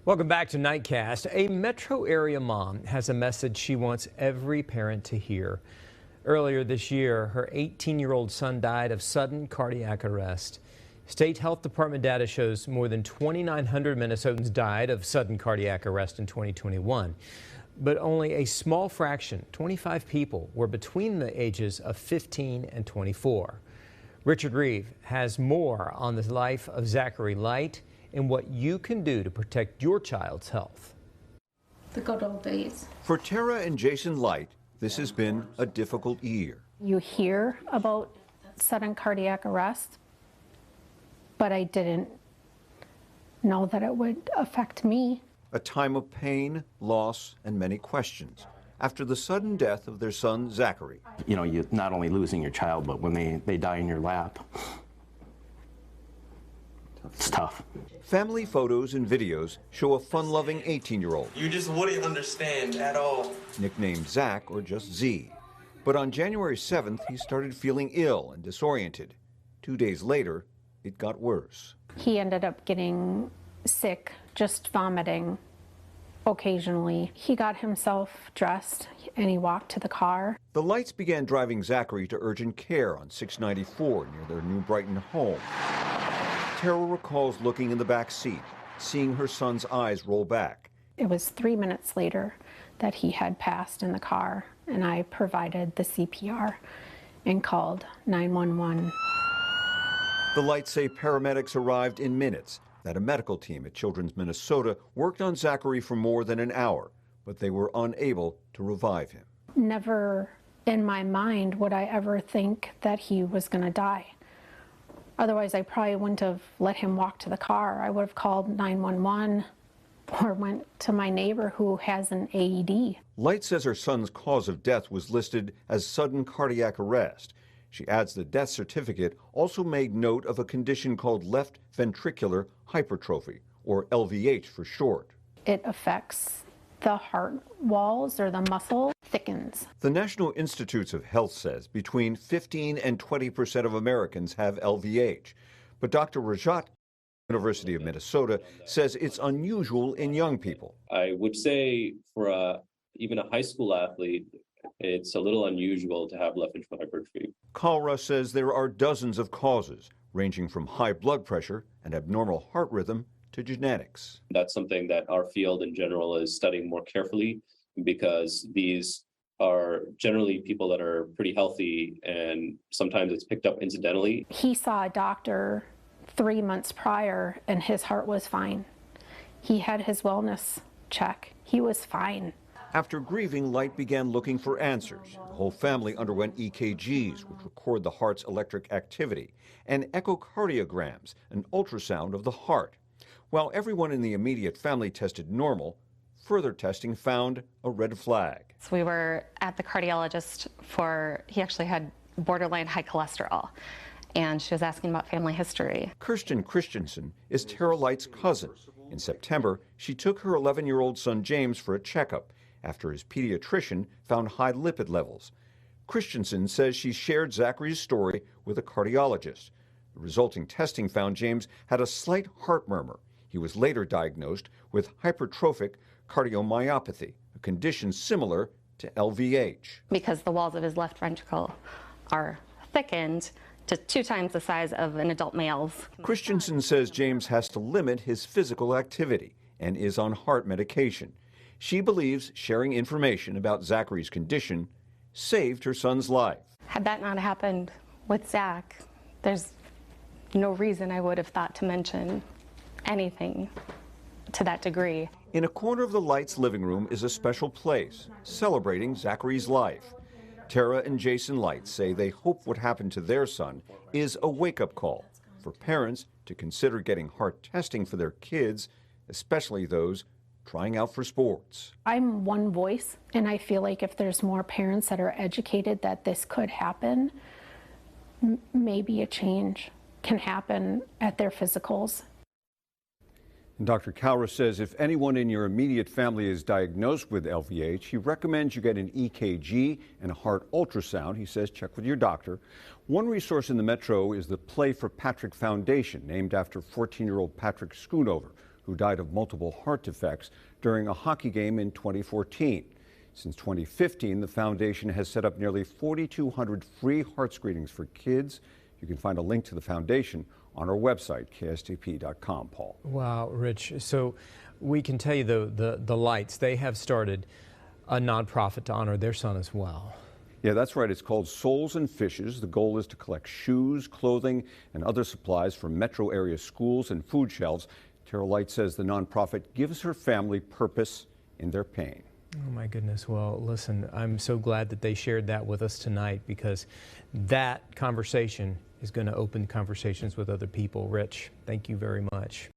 Welcome back to Nightcast. A metro area mom has a message she wants every parent to hear. Earlier this year, her 18-year-old son died of sudden cardiac arrest. State Health Department data shows more than 2,900 Minnesotans died of sudden cardiac arrest in 2021. But only a small fraction, 25 people, were between the ages of 15 and 24. Richard Reeve has more on the life of Zachary Light and what you can do to protect your child's health. The good old days. For Tara and Jason Light, this has been a difficult year. You hear about sudden cardiac arrest, but I didn't know that it would affect me. A time of pain, loss, and many questions after the sudden death of their son, Zachary. You know, you're not only losing your child, but when they die in your lap, it's tough. Family photos and videos show a fun-loving 18-year-old. You just wouldn't understand at all. Nicknamed Zach, or just Z. But on January 7th, he started feeling ill and disoriented. 2 days later, it got worse. He ended up getting sick, just vomiting occasionally. He got himself dressed and he walked to the car. The Lights began driving Zachary to urgent care on 694 near their New Brighton home. Tara recalls looking in the back seat, seeing her son's eyes roll back. It was 3 minutes later that he had passed in the car, and I provided the CPR and called 911. The Lights say paramedics arrived in minutes, that a medical team at Children's Minnesota worked on Zachary for more than an hour, but they were unable to revive him. Never in my mind would I ever think that he was going to die. Otherwise, I probably wouldn't have let him walk to the car. I would have called 911 or went to my neighbor who has an AED. Light says her son's cause of death was listed as sudden cardiac arrest. She adds the death certificate also made note of a condition called left ventricular hypertrophy, or LVH for short. It affects the heart walls, or the muscle thickens. The National Institutes of Health says between 15 and 20% of Americans have LVH. But Dr. Rajat, University of Minnesota, says it's unusual in young people. I would say for even a high school athlete, it's a little unusual to have left ventricular hypertrophy. Kalra says there are dozens of causes, ranging from high blood pressure and abnormal heart rhythm to genetics. That's something that our field in general is studying more carefully, because these are generally people that are pretty healthy, and sometimes it's picked up incidentally. He saw a doctor 3 months prior and his heart was fine. He had his wellness check. He was fine. After grieving, Light began looking for answers. The whole family underwent EKGs, which record the heart's electric activity, and echocardiograms, an ultrasound of the heart. While everyone in the immediate family tested normal, further testing found a red flag. So we were at the cardiologist he actually had borderline high cholesterol, and she was asking about family history. Kirsten Christensen is Tara Light's cousin. In September, she took her 11-year-old son James for a checkup after his pediatrician found high lipid levels. Christensen says she shared Zachary's story with a cardiologist. The resulting testing found James had a slight heart murmur. He was later diagnosed with hypertrophic cardiomyopathy, a condition similar to LVH. Because the walls of his left ventricle are thickened to 2 times the size of an adult male's. Christensen says James has to limit his physical activity and is on heart medication. She believes sharing information about Zachary's condition saved her son's life. Had that not happened with Zach, there's no reason I would have thought to mention anything to that degree. In a corner of the Lights' living room is a special place celebrating Zachary's life. Tara and Jason Light say they hope what happened to their son is a wake-up call for parents to consider getting heart testing for their kids, especially those trying out for sports. I'm one voice, and I feel like if there's more parents that are educated that this could happen, maybe a change can happen at their physicals. And Dr. Kalra says if anyone in your immediate family is diagnosed with LVH, he recommends you get an EKG and a heart ultrasound. He says check with your doctor. One resource in the Metro is the Play for Patrick Foundation, named after 14-year-old Patrick Schoonover, who died of multiple heart defects during a hockey game in 2014. Since 2015, the foundation has set up nearly 4,200 free heart screenings for kids. You can find a link to the foundation on our website, kstp.com, Paul. Wow, Rich. So we can tell you, the Lights, they have started a nonprofit to honor their son as well. Yeah, that's right. It's called Souls and Fishes. The goal is to collect shoes, clothing, and other supplies from metro area schools and food shelves. Tara Light says the nonprofit gives her family purpose in their pain. Oh my goodness. Well, listen, I'm so glad that they shared that with us tonight, because that conversation is going to open conversations with other people. Rich, thank you very much.